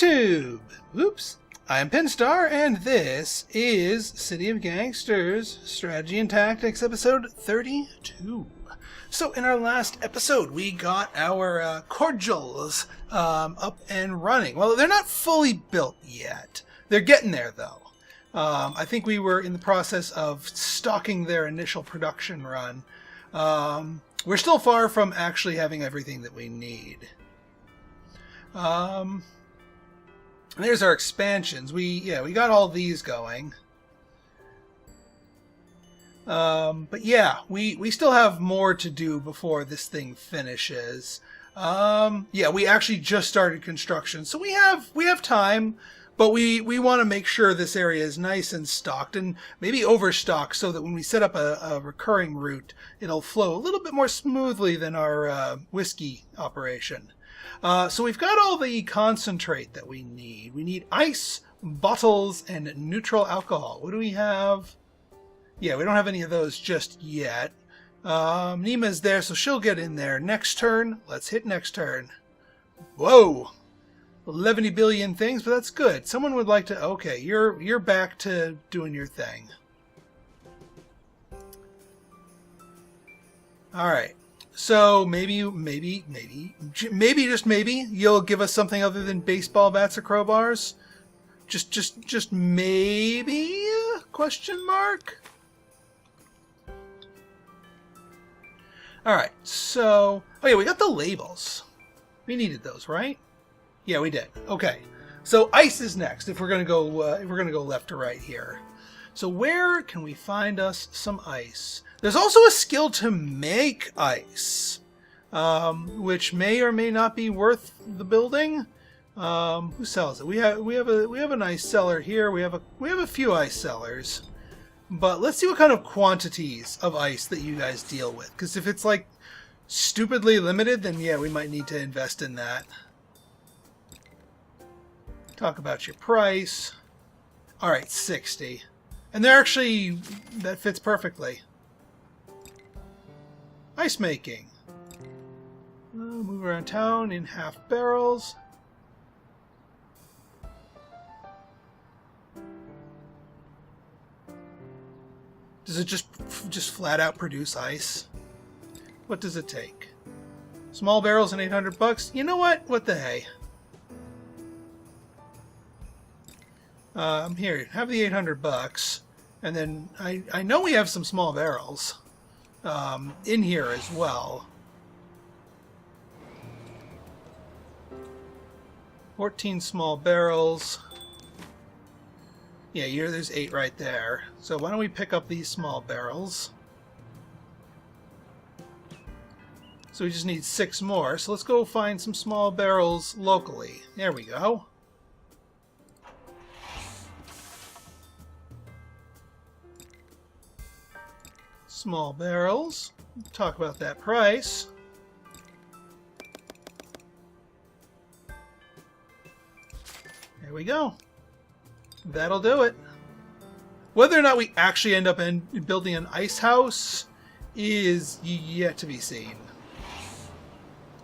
YouTube! Oops. I'm Pinstar, and this is City of Gangsters, Strategy and Tactics, episode 32. So, in our last episode, we got our cordials up and running. Well, they're not fully built yet. They're getting there, though. I think we were in the process of stocking their initial production run. We're still far from actually having everything that we need. There's our expansions. We got all these going. But yeah, we still have more to do before this thing finishes. Yeah, we actually just started construction, so we have time, but we want to make sure this area is nice and stocked, and maybe overstocked, so that when we set up a recurring route, it'll flow a little bit more smoothly than our whiskey operation. So we've got all the concentrate that we need. We need ice, bottles, and neutral alcohol. What do we have? Yeah, we don't have any of those just yet. Nima's there, so she'll get in there. Next turn. Let's hit next turn. Whoa! 11 billion things, but that's good. Someone would like to... Okay, you're back to doing your thing. Alright. So maybe, just maybe, you'll give us something other than baseball bats or crowbars? Just maybe? Question mark? Alright, so... Oh yeah, we got the labels. We needed those, right? Yeah, we did. Okay. So ice is next, if we're gonna go left to right here. So where can we find us some ice? There's also a skill to make ice, which may or may not be worth the building. Who sells it? We have a nice seller here. We have a few ice sellers, but let's see what kind of quantities of ice that you guys deal with. Because if it's like stupidly limited, then yeah, we might need to invest in that. Talk about your price. All right, 60, and they're actually that fits perfectly. Ice making. Move around town in half barrels. Does it just flat out produce ice? What does it take? Small barrels and $800. You know what? What the hey? Here, have the $800, and then I know we have some small barrels. In here as well. 14 small barrels. Yeah, there's 8 right there. So why don't we pick up these small barrels? So we just need 6 more. So let's go find some small barrels locally. There we go. Small barrels. Talk about that price. There we go. That'll do it. Whether or not we actually end up building an ice house is yet to be seen.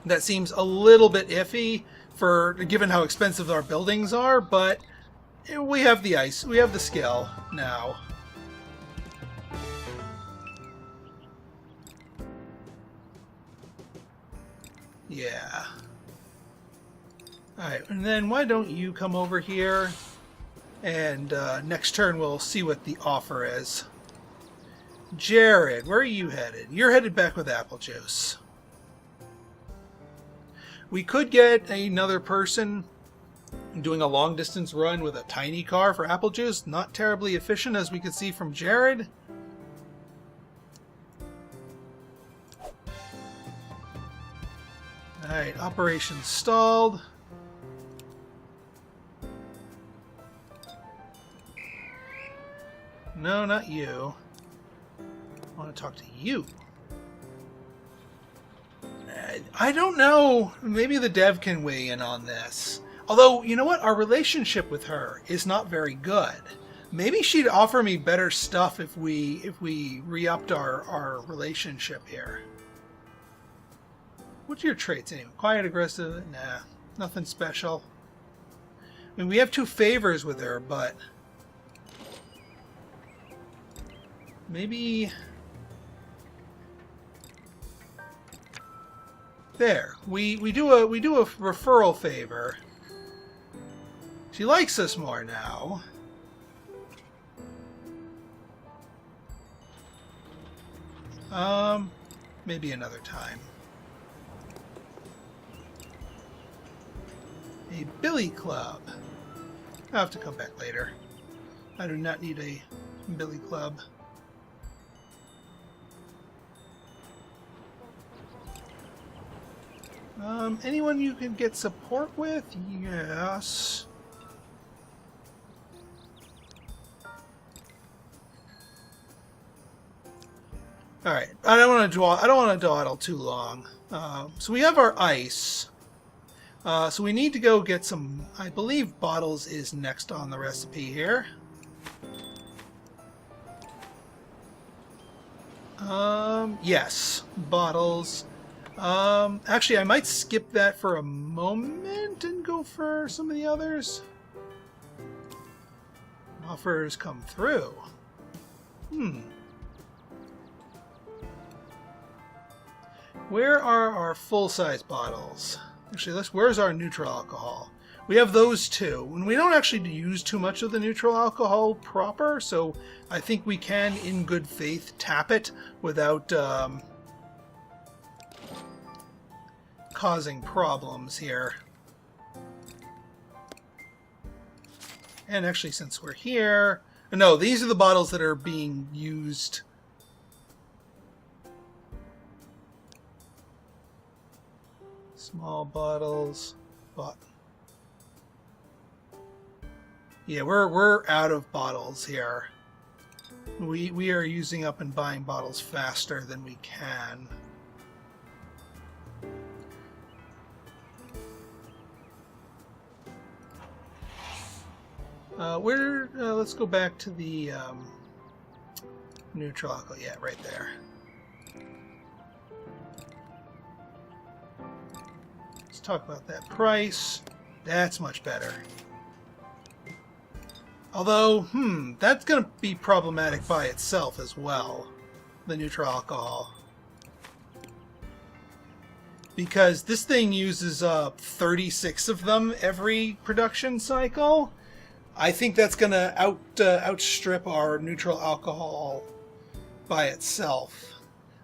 That seems a little bit iffy given how expensive our buildings are, but we have the ice. We have the skill now. Yeah. Alright, and then why don't you come over here, and next turn we'll see what the offer is. Jared, where are you headed? You're headed back with apple juice. We could get another person doing a long distance run with a tiny car for apple juice. Not terribly efficient, as we could see from Jared. Alright, operation stalled. No, not you. I want to talk to you. I don't know. Maybe the dev can weigh in on this. Although, you know what? Our relationship with her is not very good. Maybe she'd offer me better stuff if we re-upped our relationship here. What's your traits anyway? Quiet, aggressive? Nah, nothing special. I mean, we have 2 favors with her, but maybe there. We do a referral favor. She likes us more now. Maybe another time. A billy club. I'll have to come back later. I do not need a billy club. Anyone you can get support with? Yes. All right. I don't want to dawdle too long. So we have our ice. So we need to go get some. I believe bottles is next on the recipe here. Yes, bottles. Actually, I might skip that for a moment and go for some of the others. Offers come through. Where are our full-size bottles? Actually, where's our neutral alcohol? We have those 2. And we don't actually use too much of the neutral alcohol proper, so I think we can, in good faith, tap it without causing problems here. And actually, since we're here... No, these are the bottles that are being used. Small bottles. Yeah, we're out of bottles here. We are using up and buying bottles faster than we can. Let's go back to the neutral alcohol. Yeah, right there. Let's talk about that price. That's much better. Although, that's going to be problematic by itself as well, the neutral alcohol. Because this thing uses 36 of them every production cycle. I think that's going to outstrip our neutral alcohol by itself.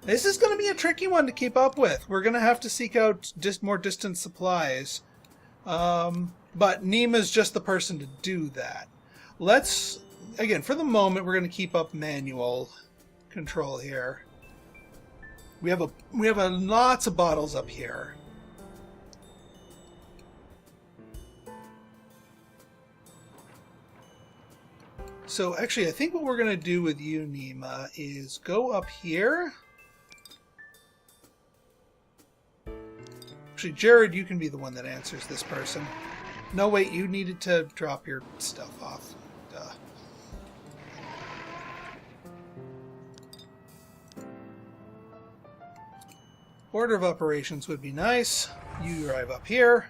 This is going to be a tricky one to keep up with. We're going to have to seek out more distant supplies. But Nima's just the person to do that. Let's, again, for the moment, we're going to keep up manual control here. We have lots of bottles up here. So actually, I think what we're going to do with you, Nima, is go up here. Actually, Jared, you can be the one that answers this person. No, wait, you needed to drop your stuff off. Duh. Order of operations would be nice. You arrive up here.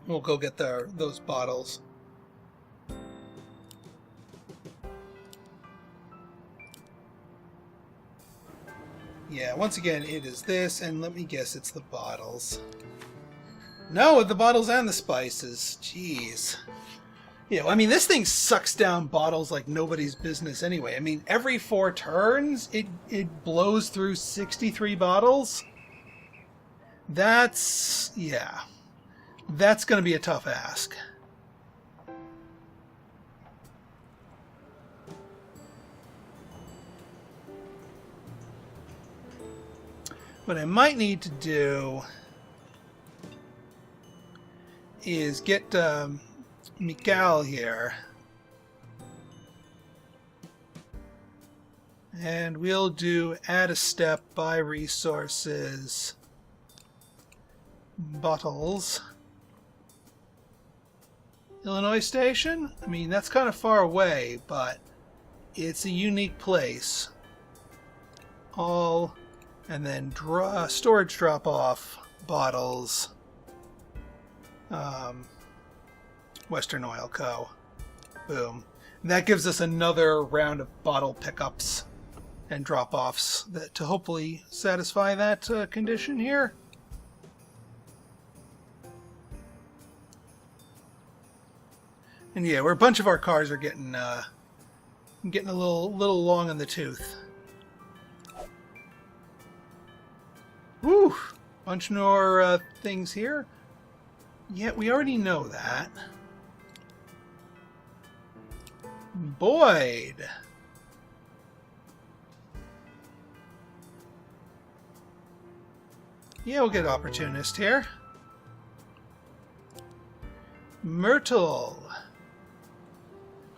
We'll go get those bottles. Yeah, once again, it is this, and let me guess, it's the bottles. No, the bottles and the spices. Jeez. You know, I mean, this thing sucks down bottles like nobody's business anyway. I mean, every 4 turns, it blows through 63 bottles. That's... yeah. That's going to be a tough ask. What I might need to do is get Mikal here. And we'll do add a step, buy resources, bottles. Illinois Station? I mean, that's kind of far away, but it's a unique place. All... and then storage drop-off, bottles, Western Oil Co. Boom. And that gives us another round of bottle pickups and drop-offs that to hopefully satisfy that condition here. And yeah, a bunch of our cars are getting a little long in the tooth. Woo! Bunch more things here. Yeah, we already know that. Boyd. Yeah, we'll get Opportunist here. Myrtle.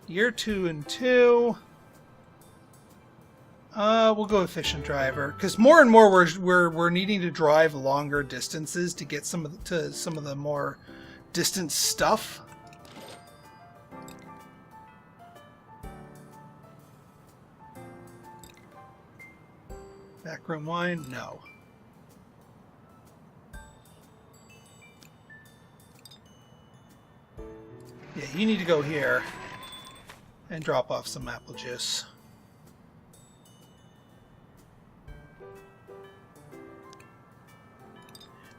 Year 2 and 2. We'll go efficient driver because more and more we're needing to drive longer distances to get some of the more distant stuff. Backroom wine, no. Yeah, you need to go here and drop off some apple juice.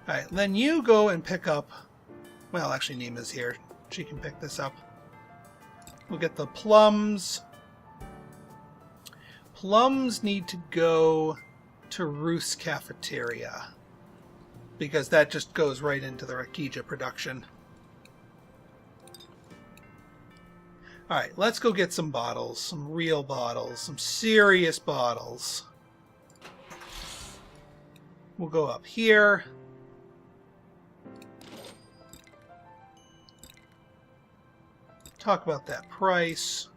Alright, then you go and pick up... Well, actually, Nima's here. She can pick this up. We'll get the plums. Plums need to go to Ruth's Cafeteria, because that just goes right into the Rakija production. Alright, let's go get some bottles. Some real bottles. Some serious bottles. We'll go up here. Talk about that price.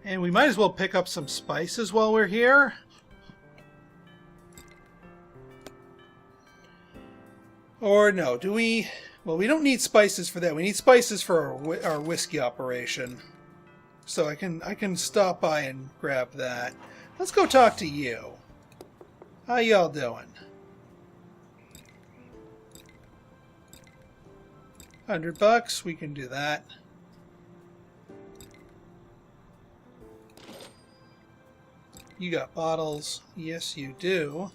And we might as well pick up some spices while we're here. Or no, do we... Well, we don't need spices for that. We need spices for our whiskey operation. So I can stop by and grab that. Let's go talk to you. How y'all doing? 100 bucks, we can do that. You got bottles. Yes, you do.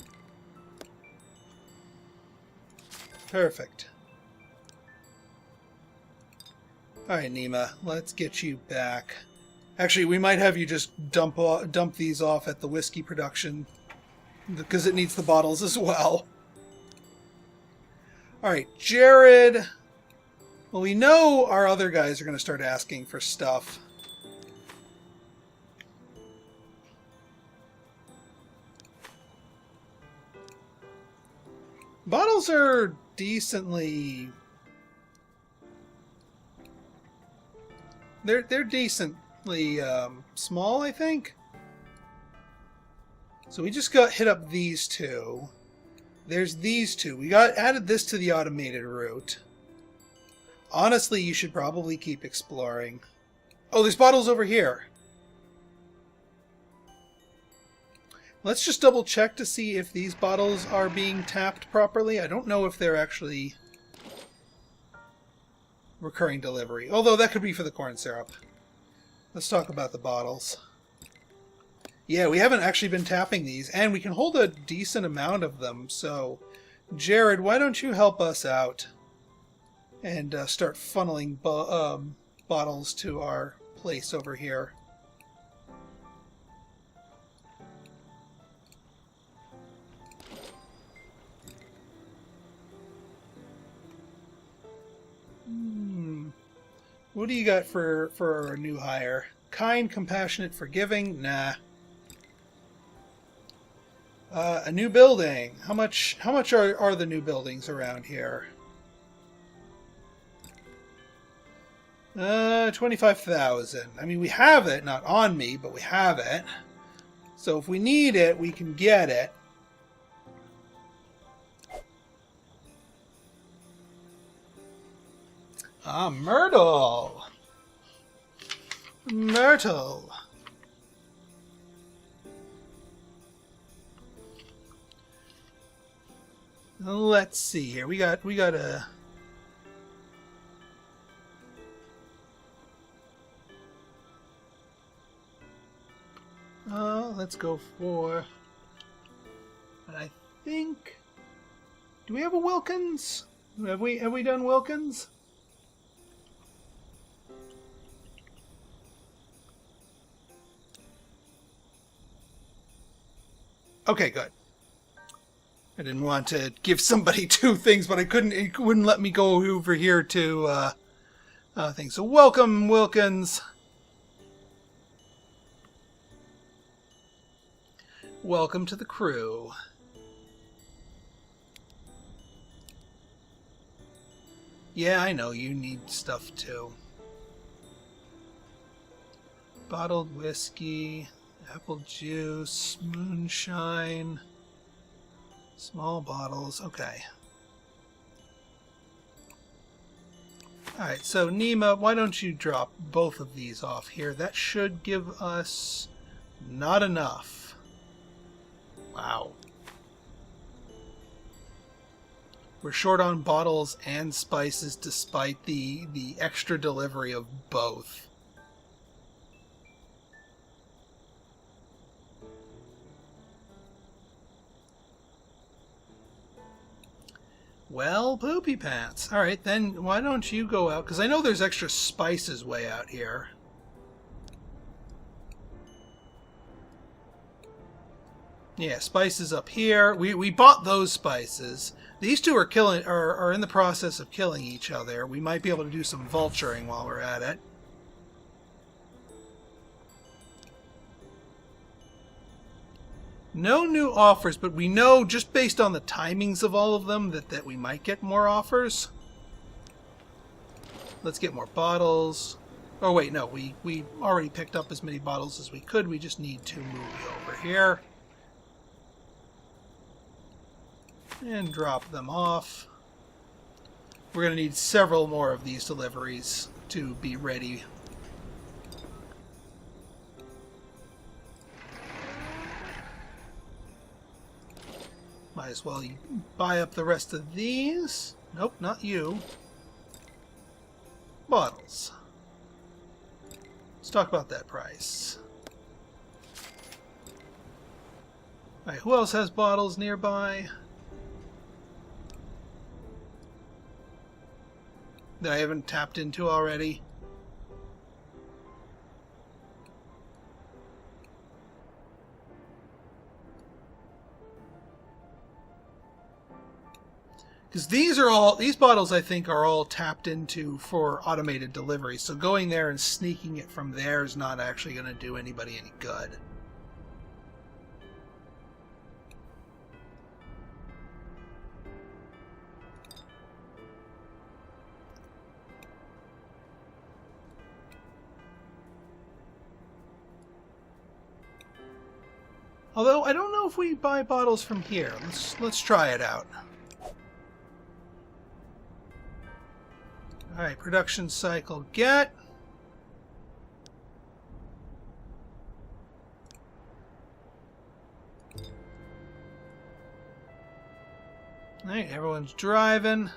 Perfect. Alright, Nima, let's get you back. Actually, we might have you just dump these off at the whiskey production, because it needs the bottles as well. Alright, Jared. Well, we know our other guys are going to start asking for stuff. Bottles are decently... They're decently small, I think. So we just got hit up these two. There's these two. We got added this to the automated route. Honestly, you should probably keep exploring. Oh, there's bottles over here. Let's just double check to see if these bottles are being tapped properly. I don't know if they're actually recurring delivery. Although that could be for the corn syrup. Let's talk about the bottles. Yeah, we haven't actually been tapping these, and we can hold a decent amount of them. So, Jared, why don't you help us out and start funneling bottles to our place over here. What do you got for a new hire? Kind, compassionate, forgiving? Nah. A new building. How much are the new buildings around here? 25,000. I mean, we have it, not on me, but we have it. So if we need it, we can get it. Ah, Myrtle. Myrtle. Let's see here. We got a let's go for... And I think... Do we have a Wilkins? Have we done Wilkins? Okay, good. I didn't want to give somebody two things, but I couldn't. It wouldn't let me go over here to things. So welcome, Wilkins. Welcome to the crew. Yeah, I know you need stuff too. Bottled whiskey, apple juice, moonshine, small bottles. Okay. Alright, so Nima, why don't you drop both of these off here? That should give us not enough. Wow. We're short on bottles and spices despite the extra delivery of both. Well, poopy pants. Alright, then why don't you go out? Because I know there's extra spices way out here. Yeah, spices up here. We bought those spices. These two are in the process of killing each other. We might be able to do some vulturing while we're at it. No new offers, but we know just based on the timings of all of them that we might get more offers. Let's get more bottles. Oh wait, no, we already picked up as many bottles as we could. We just need to move over here. And drop them off. We're going to need several more of these deliveries to be ready. Might as well buy up the rest of these. Nope, not you. Bottles. Let's talk about that price. Alright, who else has bottles nearby? That I haven't tapped into already. Because these bottles I think are all tapped into for automated delivery. So going there and sneaking it from there is not actually going to do anybody any good. Although I don't know if we buy bottles from here. Let's try it out. All right, production cycle get. All right, everyone's driving.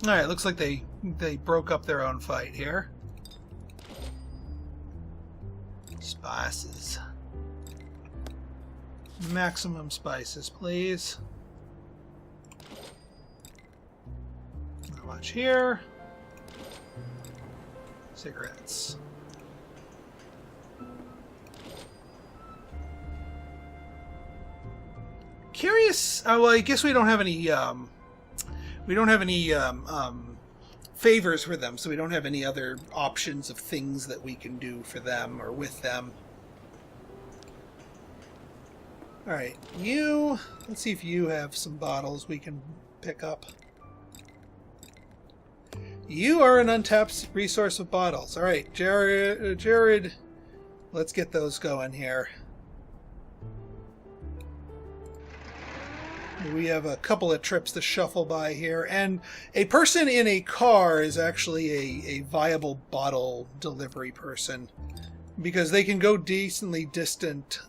Alright, looks like they broke up their own fight here. Spices. Maximum spices, please. Not much here. Cigarettes. Curious. Well, I guess we don't have any. We don't have any favors for them, so we don't have any other options of things that we can do for them or with them. Alright, let's see if you have some bottles we can pick up. You are an untapped resource of bottles. Alright, Jared, let's get those going here. We have a couple of trips to shuffle by here, and a person in a car is actually a viable bottle delivery person because they can go decently distant.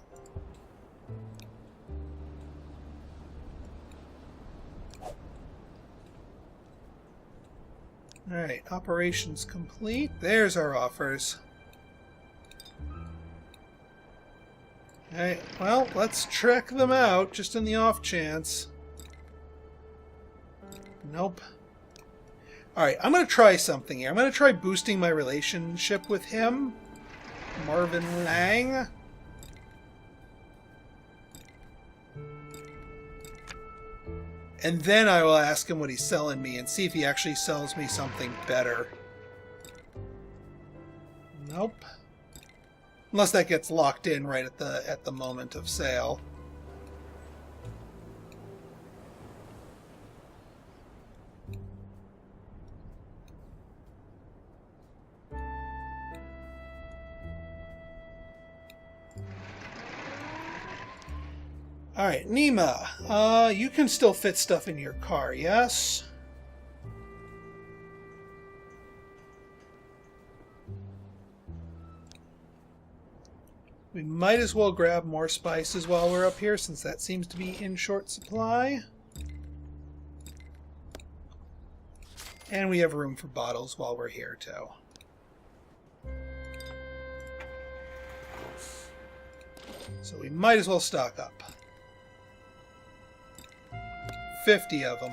Alright, operations complete. There's our offers. Alright, well, let's check them out, just in the off chance. Nope. Alright, I'm going to try something here. I'm going to try boosting my relationship with him. Marvin Lang. And then I will ask him what he's selling me and see if he actually sells me something better. Nope. Unless that gets locked in right at the moment of sale. Alright, Nima, you can still fit stuff in your car, yes? We might as well grab more spices while we're up here, since that seems to be in short supply. And we have room for bottles while we're here, too. So we might as well stock up. 50 of them.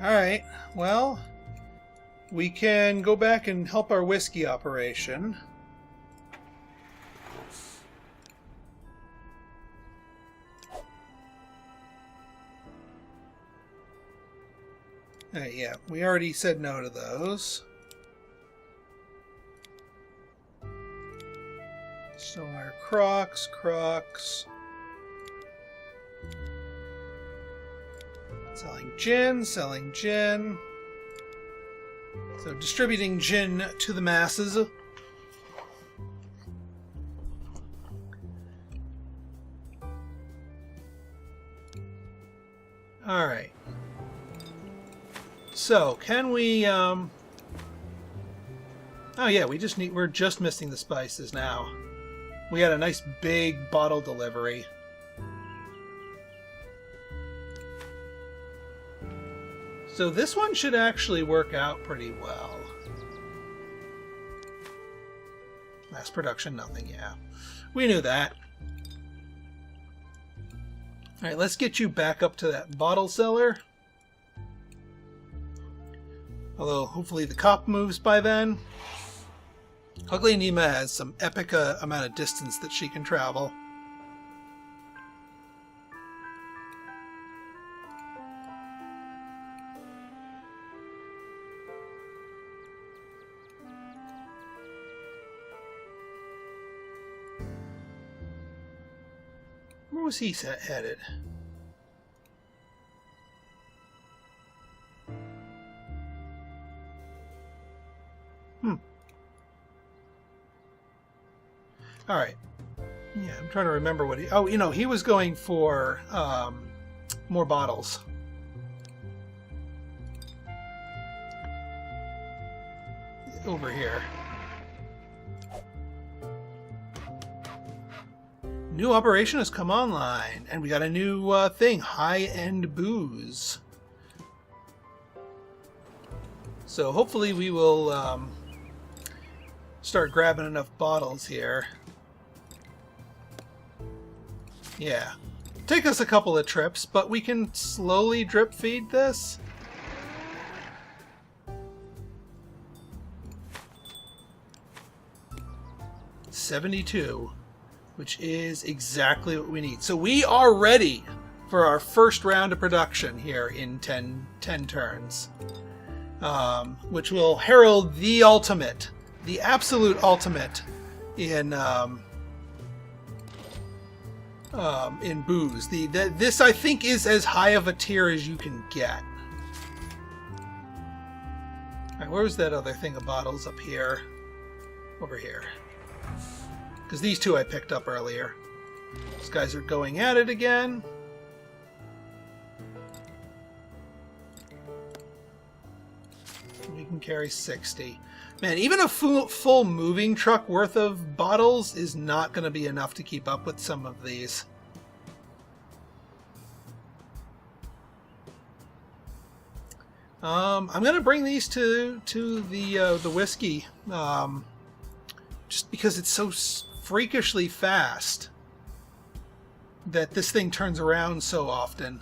Alright, well, we can go back and help our whiskey operation. Alright, yeah, we already said no to those. So our Crocs. Selling gin. So distributing gin to the masses. Alright. So, can we, Oh yeah, we're just missing the spices now. We got a nice big bottle delivery. So this one should actually work out pretty well. Mass production, nothing, yeah. We knew that. Alright, let's get you back up to that bottle cellar. Although, hopefully the cop moves by then. Ugly Nima has some epic amount of distance that she can travel. Where was he headed? Alright. Yeah, I'm trying to remember what he... Oh, he was going for more bottles. Over here. New operation has come online, and we got a new thing, high-end booze. So hopefully we will start grabbing enough bottles here. Yeah. Take us a couple of trips, but we can slowly drip feed this. $72, which is exactly what we need. So we are ready for our first round of production here in 10 turns. Which will herald the ultimate, the absolute ultimate in booze. This, I think, is as high of a tier as you can get. Alright, where was that other thing of bottles up here? Over here. Because these two I picked up earlier. These guys are going at it again. We can carry 60. Man, even a full moving truck worth of bottles is not going to be enough to keep up with some of these. I'm gonna bring these to the whiskey, just because it's so freakishly fast that this thing turns around so often.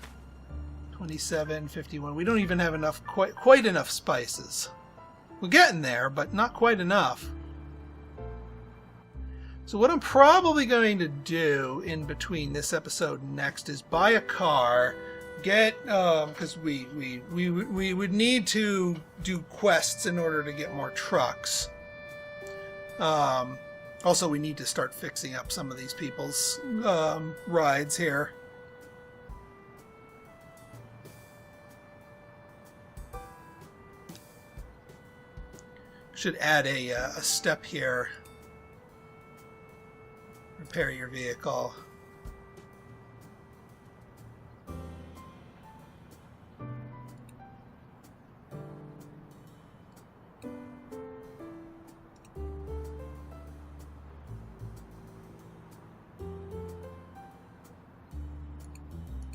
27, 51. We don't even have enough, quite enough spices. We're getting there, but not quite enough. So what I'm probably going to do in between this episode and next is buy a car, get because we would need to do quests in order to get more trucks. Also, we need to start fixing up some of these people's rides here. Should add a step here. Repair your vehicle.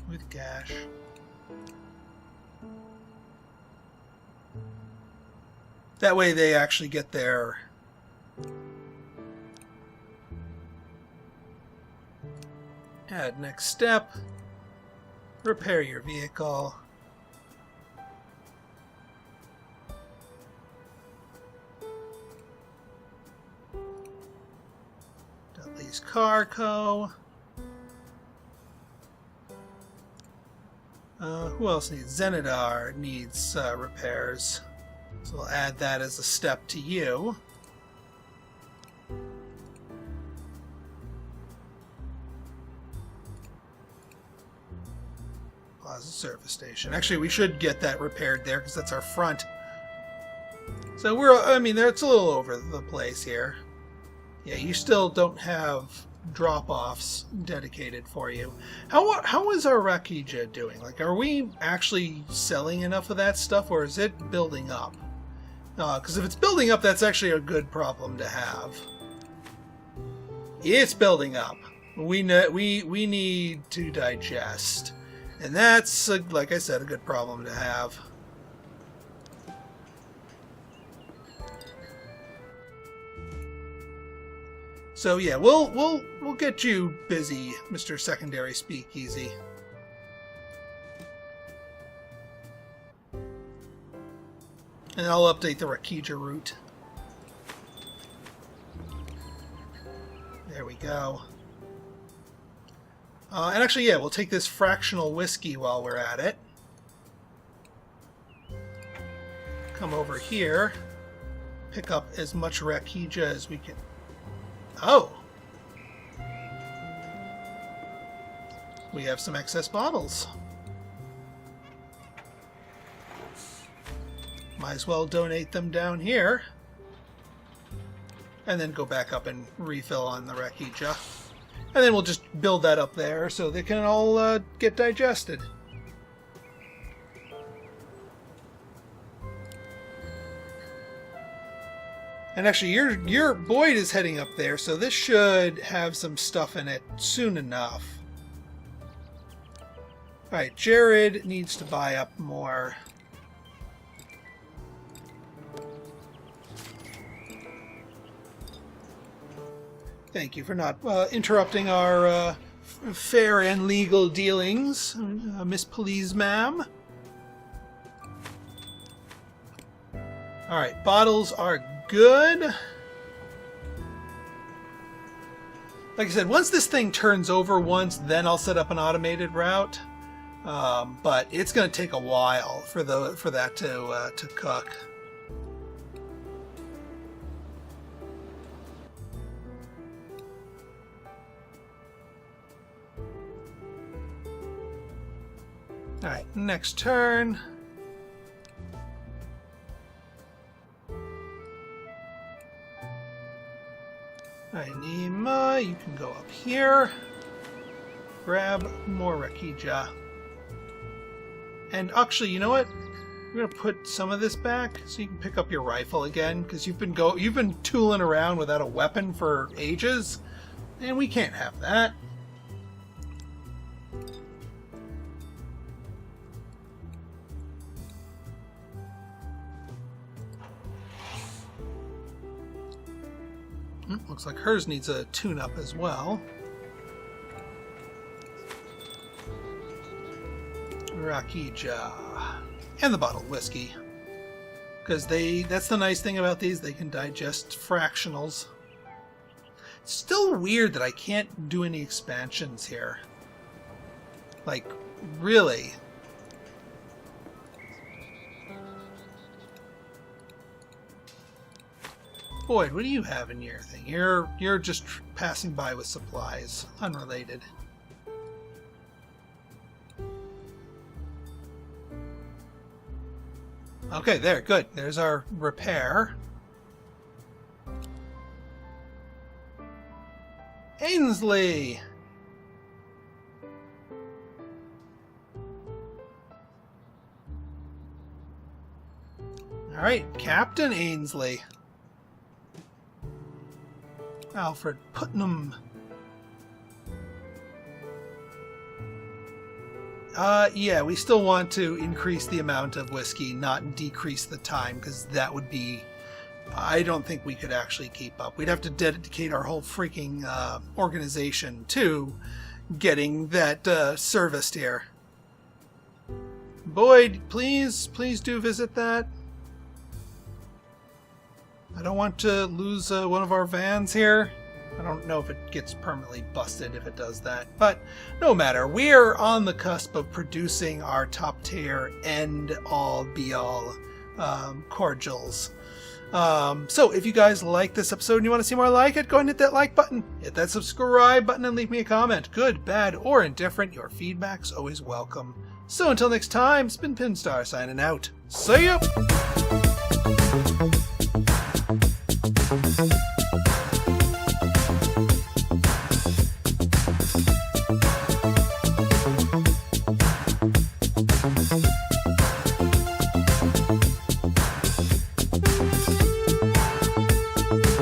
With gash. That way they actually get their add next step. Repair your vehicle. Dudley's Carco. Who else needs? Zenidar needs repairs. So we'll add that as a step to you. Plaza Service Station. Actually, we should get that repaired there because that's our front. So I mean, it's a little over the place here. Yeah, you still don't have drop-offs dedicated for you. How is our Rakija doing? Like, are we actually selling enough of that stuff, or is it building up? Because if it's building up, that's actually a good problem to have. It's building up. We need to digest, and that's like I said, a good problem to have. So yeah, we'll get you busy, Mr. Secondary Speakeasy. And I'll update the Rakija route. There we go. And actually, yeah, we'll take this fractional whiskey while we're at it. Come over here. Pick up as much Rakija as we can. Oh! We have some excess bottles. Might as well donate them down here. And then go back up and refill on the Rakija. And then we'll just build that up there so they can all get digested. And actually, your Boyd is heading up there, so this should have some stuff in it soon enough. Alright, Jared needs to buy up more. Thank you for not interrupting our fair and legal dealings, Miss Please, ma'am. Alright, bottles are good. Like I said, once this thing turns over once, then I'll set up an automated route. But it's going to take a while for that to cook. Alright, next turn. Alright, Nima, you can go up here. Grab more Rakija. And actually, you know what? We're gonna put some of this back so you can pick up your rifle again, because you've been tooling around without a weapon for ages, and we can't have that. Looks like hers needs a tune-up as well. Rakija. And the bottled whiskey. Because that's the nice thing about these, they can digest fractionals. It's still weird that I can't do any expansions here. Like, really? Boyd, what do you have in your thing? You're just passing by with supplies. Unrelated. Okay, there, good. There's our repair. Ainsley! Alright, Captain Ainsley. Alfred Putnam. Yeah, we still want to increase the amount of whiskey, not decrease the time, because that would be... I don't think we could actually keep up. We'd have to dedicate our whole freaking organization to getting that serviced here. Boyd, please do visit that. I don't want to lose one of our vans here. I don't know if it gets permanently busted if it does that, but no matter. We're on the cusp of producing our top tier end-all be-all cordials. So if you guys like this episode and you want to see more like it, go ahead and hit that like button, hit that subscribe button, and leave me a comment. Good, bad, or indifferent, your feedback's always welcome. So until next time, it's been Pinstar signing out. See ya!